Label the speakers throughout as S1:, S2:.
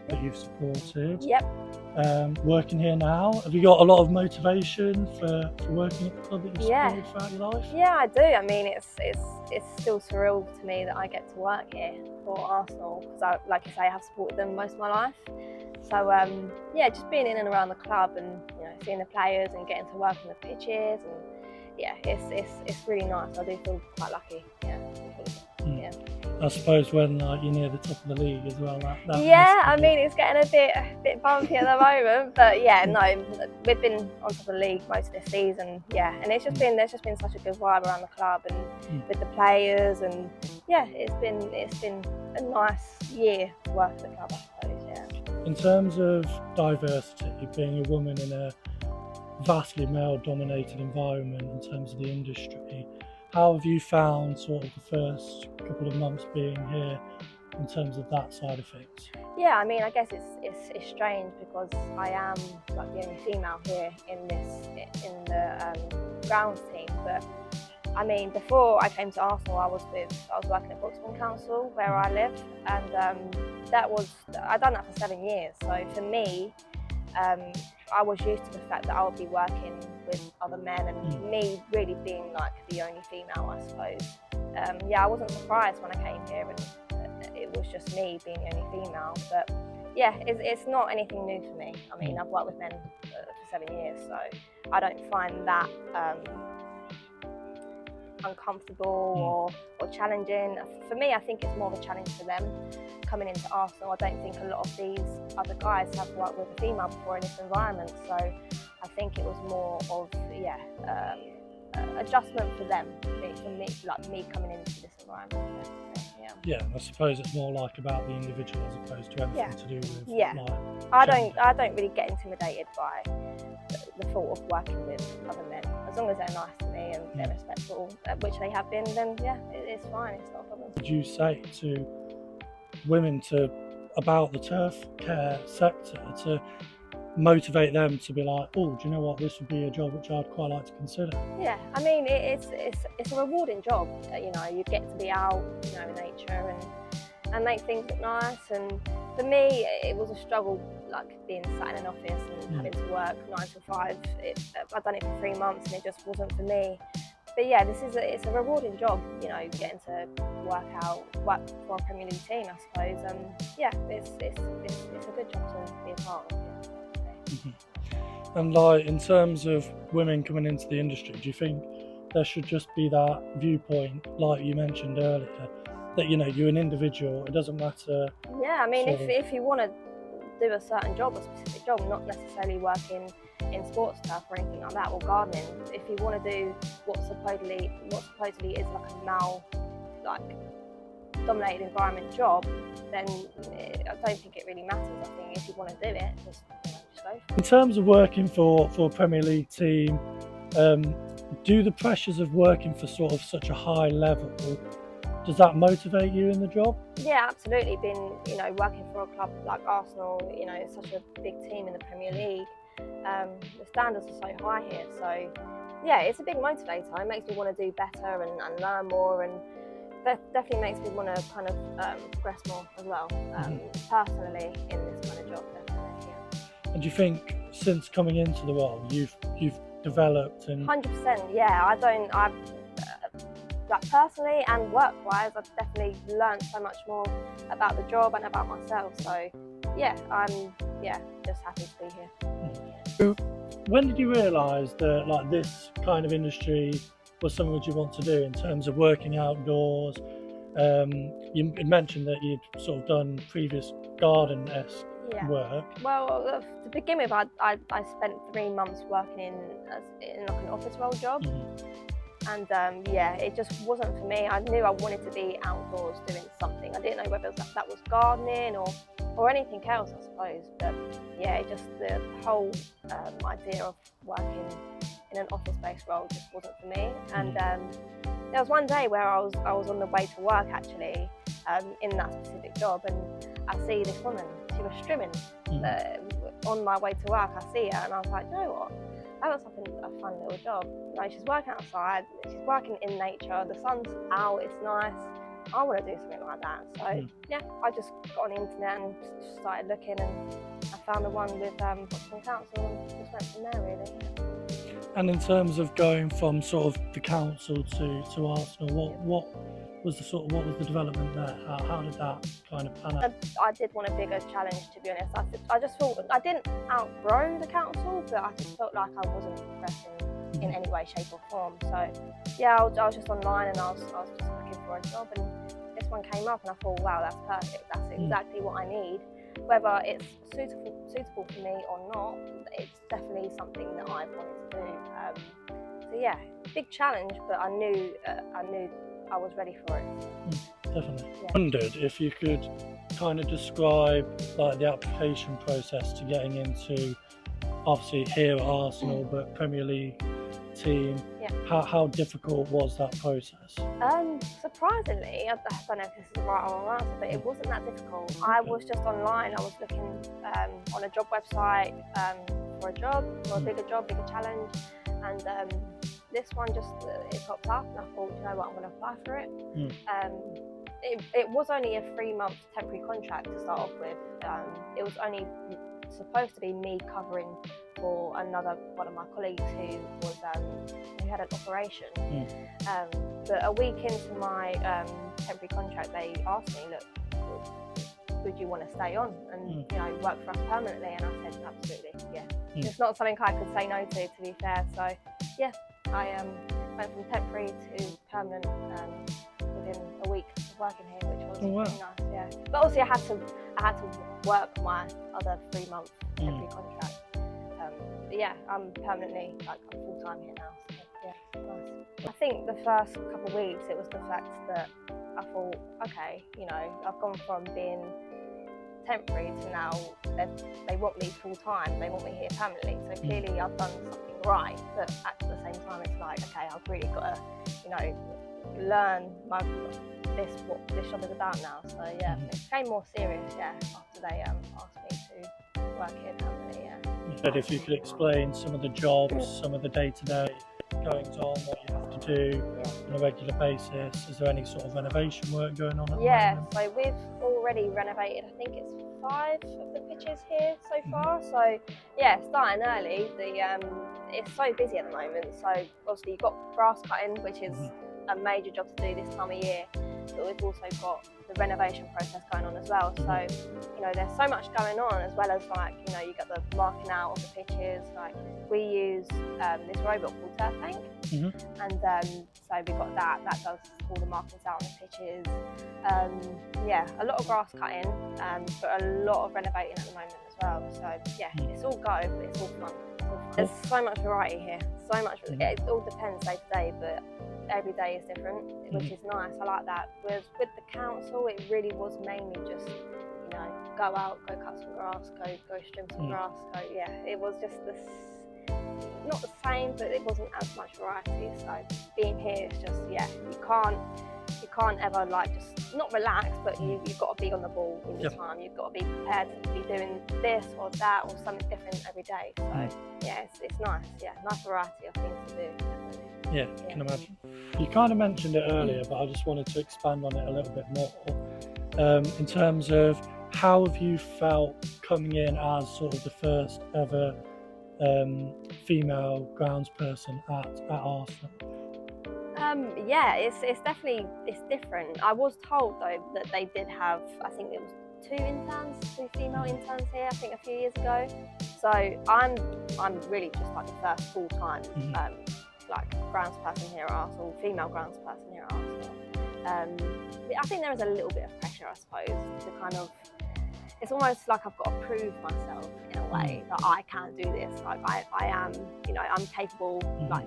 S1: that you've supported.
S2: Yep.
S1: Working here now, have you got a lot of motivation for working at the club that you've
S2: Yeah.
S1: supported throughout your life?
S2: Yeah, I do. I mean, it's still surreal to me that I get to work here for Arsenal because, like you say, I have supported them most of my life. So yeah, just being in and around the club and seeing the players and getting to work on the pitches, and yeah, it's really nice. I do feel quite lucky. Yeah. Yeah.
S1: I suppose when you're near the top of the league as well. That
S2: yeah, I mean, it's getting a bit bumpy at the moment, but yeah, no, we've been on top of the league most of this season. Yeah, and there's just been such a good vibe around the club and with the players, and yeah, it's been a nice year to work at the club, I suppose. Yeah.
S1: In terms of diversity, being a woman in a vastly male-dominated environment in terms of the industry, how have you found sort of the first couple of months being here in terms of that side of things?
S2: Yeah, I mean, I guess it's strange because I am like the only female here in the grounds team. But I mean, before I came to Arsenal, I was working at Broxton Council where I live, and I'd done that for 7 years. So for me, I was used to the fact that I would be working with other men, and me really being like the only female, I suppose. Yeah, I wasn't surprised when I came here, and it was just me being the only female. But yeah, it's not anything new for me. I mean, I've worked with men for 7 years, so I don't find that uncomfortable or challenging. For me, I think it's more of a challenge for them coming into Arsenal. I don't think a lot of these other guys have worked with a female before in this environment, so I think it was more of adjustment for them, for me, like me coming into this environment.
S1: Yeah, I suppose it's more like about the individual as opposed to anything to do with like
S2: I don't really get intimidated by the thought of working with other men. As long as they're nice to me and they're respectful, which they have been, then yeah, it's fine, it's not a problem.
S1: Would you say to women about the turf care sector to motivate them to be like, oh, do you know what, this would be a job which I'd quite like to consider?
S2: Yeah, I mean, it's a rewarding job. You get to be out, in nature and make things look nice. And for me, it was a struggle, like being sat in an office and having to work 9 to 5. I've done it for 3 months and it just wasn't for me. But yeah, it's a rewarding job, getting to work for a Premier League team, I suppose. Yeah, it's a good job to be a part of.
S1: And like, in terms of women coming into the industry, do you think there should just be that viewpoint, like you mentioned earlier, that you're an individual, it doesn't matter?
S2: Yeah, I mean, if you want to do a certain job, a specific job, not necessarily working in sports stuff or anything like that, or gardening, if you want to do what supposedly is like a male, dominated environment job, then I don't think it really matters. I think if you want to do it, just go for it.
S1: In terms of working for a Premier League team, do the pressures of working for sort of such a high level, does that motivate you in the job?
S2: Yeah, absolutely. Working for a club like Arsenal, it's such a big team in the Premier League. The standards are so high here, so yeah, it's a big motivator. It makes me want to do better and learn more, and that definitely makes me want to kind of progress more as well, personally, in this kind of job, definitely. Yeah.
S1: And do you think since coming into the role, you've developed and
S2: 100%? Yeah, like personally and work-wise, I've definitely learned so much more about the job and about myself. So yeah, I'm just happy to be here.
S1: When did you realise that this kind of industry was something that you want to do in terms of working outdoors? You mentioned that you'd sort of done previous garden-esque work.
S2: Well, to begin with, I spent 3 months working in like an office role job. And it just wasn't for me. I knew I wanted to be outdoors doing something. I didn't know whether that was gardening or anything else, I suppose. But yeah, the whole idea of working in an office-based role just wasn't for me. And there was one day where I was on the way to work, actually, in that specific job, and I see this woman. She was trimming on my way to work. I see her, and I was like, you know what? That looks like a fun little job. She's working outside, she's working in nature, the sun's out, it's nice. I want to do something like that. So yeah, I just got on the internet and just started looking, and I found the one with Boston Council and just went from there really.
S1: And in terms of going from sort of the council to Arsenal, what was the development there? How did that kind of pan out?
S2: I did want a bigger challenge, to be honest. I just thought I didn't outgrow the council, but I just felt like I wasn't progressing in any way, shape or form. So yeah, I was just online and I was just looking for a job, and this one came up and I thought, wow, that's perfect. That's exactly what I need. Whether it's suitable for me or not, it's definitely something that I wanted to do. So yeah, big challenge, but I knew I was ready for it.
S1: Definitely.
S2: Yeah.
S1: Wondered if you could kind of describe like the application process to getting into, obviously here at Arsenal, but Premier League team.
S2: Yeah.
S1: How difficult was that process?
S2: Surprisingly, I don't know if this is the right or wrong answer, but it wasn't that difficult. I was just online. I was looking on a job website for a job, for a bigger job, bigger challenge, and this one just it popped up, and I thought, you know what, I'm going to apply for it. It was only a 3-month temporary contract to start off with. It was only supposed to be me covering for one of my colleagues who had an operation. But a week into my temporary contract, they asked me, look, would you want to stay on and work for us permanently? And I said, absolutely, yeah. It's not something I could say no to be fair. So yeah, I went from temporary to permanent within a week of working here, which was really nice. Yeah, but obviously I had to work my other 3-month temporary contract. But yeah, I'm permanently I'm full time here now. So yeah, nice. I think the first couple of weeks it was the fact that I thought, okay, I've gone from being temporary to now they want me full time. They want me here permanently. So clearly I've done something right. But at the same time, it's like, okay, I've really got to, learn what this job is about now. So yeah, it became more serious. Yeah, after they asked me to work here permanently. Yeah.
S1: But if you could explain some of the jobs, some of the day-to-day goings on, what you have to do on a regular basis. Is there any sort of renovation work going on at the moment?
S2: So we've already renovated, I think it's 5 of the pitches here so far. So yeah, starting early. It's so busy at the moment. So obviously you've got grass cutting, which is a major job to do this time of year. But we've also got the renovation process going on as well. So there's so much going on, as well as you get the marking out of the pitches. Like we use this robot called Turf Bank, and so we've got that does all the markings out on the pitches. A lot of grass cutting, but a lot of renovating at the moment as well. So yeah, it's all go, but it's all fun. There's so much variety here. So much. It all depends day to day, but every day is different, which is nice. I like that. Whereas with the council, it really was mainly just, go out, go cut some grass, go trim some grass, it was just not the same, but it wasn't as much variety. So being here is just, you can't ever just not relax, but you've got to be on the ball all the time. You've got to be prepared to be doing this or that or something different every day. So it's nice. Yeah, nice variety of things to do. Definitely.
S1: Yeah, I can imagine. You kind of mentioned it earlier, but I just wanted to expand on it a little bit more. In terms of how have you felt coming in as sort of the first ever female groundsperson at Arsenal?
S2: It's definitely different. I was told though that they did have, I think it was 2 female interns here, I think a few years ago. So I'm really just the first full-time groundsperson here at Arsenal, female groundsperson here at Arsenal. I think there is a little bit of pressure, I suppose, to kind of, it's almost like I've got to prove myself in a way that I can do this. Like I am, I'm capable,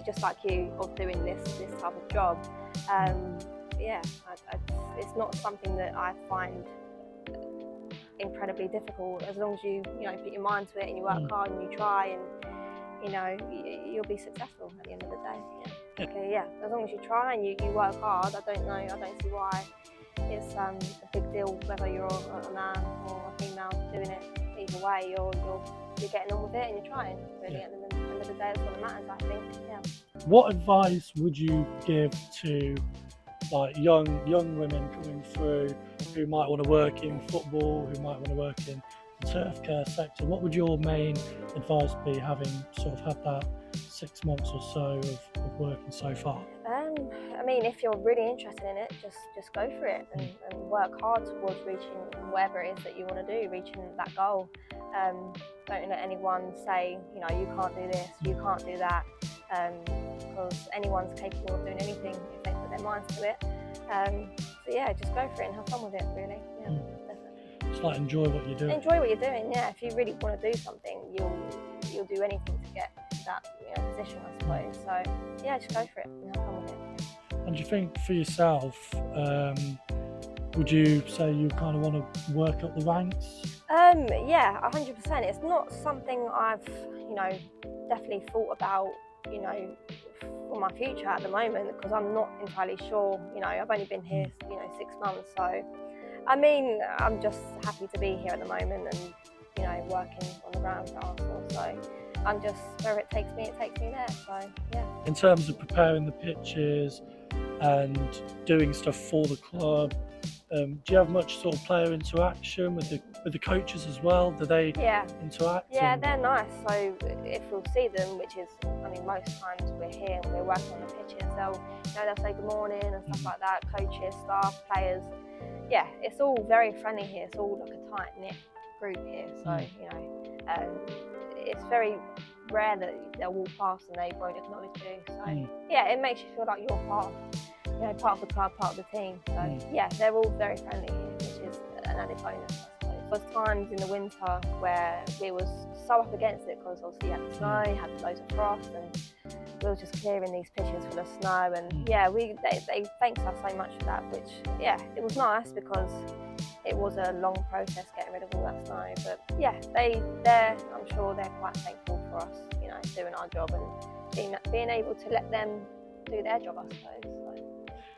S2: just like you, of doing this type of job. It's not something that I find incredibly difficult, as long as you put your mind to it and you work hard and you try, and you'll be successful at the end of the day. As long as you try and you work hard, I don't see why it's a big deal whether you're a man or a female doing it. Either way, you're getting on with it and you're trying. Really, at the end of the day, that's what matters, I think. Yeah.
S1: What advice would you give to like young women coming through who might want to work in football, who might want to work in the turf care sector, what would your main advice be, having sort of had that 6 months or so of working so far?
S2: I mean, if you're really interested in it, just go for it and work hard towards reaching whatever it is that you want to do, reaching that goal. Don't let anyone say, you know, you can't do this, you can't do that, because anyone's capable of doing anything if they put their minds to it. So yeah, just go for it and have fun with it, really. Yeah, definitely.
S1: Just like enjoy what you're doing.
S2: Enjoy what you're doing. Yeah, if you really want to do something, you'll do anything to get that, you know, position, I suppose. So yeah, just go for it and have fun with it.
S1: And do you think for yourself, would you say you kind of want to work up the ranks?
S2: Yeah, 100%. It's not something I've, you know, definitely thought about, you know, for my future at the moment, because I'm not entirely sure. You know, I've only been here, you know, 6 months. So, I mean, I'm just happy to be here at the moment and, you know, working on the grounds at Arsenal. So I'm just, wherever it takes me there. So, yeah.
S1: In terms of preparing the pitches and doing stuff for the club, do you have much sort of player interaction with the coaches as well? Do they interact?
S2: Yeah, they're nice. So if we'll see them, which is, I mean, most times we're here and we're working on the pitches, they'll say good morning and stuff like that. Coaches, staff, players. Yeah, it's all very friendly here. It's all like a tight knit group here. So you know, it's very rare that they'll walk past and they won't acknowledge you. So yeah, it makes you feel like you're part of the club, part of the team. So yeah, they're all very friendly here, which is an added bonus, I suppose. There was times in the winter where we was so up against it, because obviously you had the snow, you had loads of frost, and we were just clearing these pitches full of snow. And yeah, they thanked us so much for that, which yeah, it was nice because it was a long process getting rid of all that snow. But yeah, I'm sure they're quite thankful for us, you know, doing our job and being able to let them do their job, I suppose.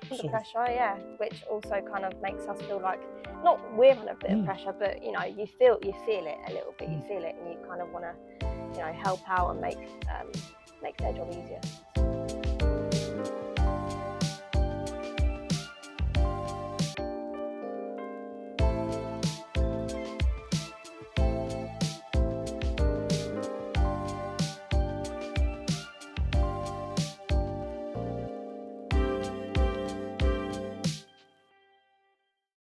S2: The pressure, yeah, which also kind of makes us feel like, not we're under a bit of pressure, but you know, you feel it a little bit. You feel it, and you kind of want to, you know, help out and make their job easier.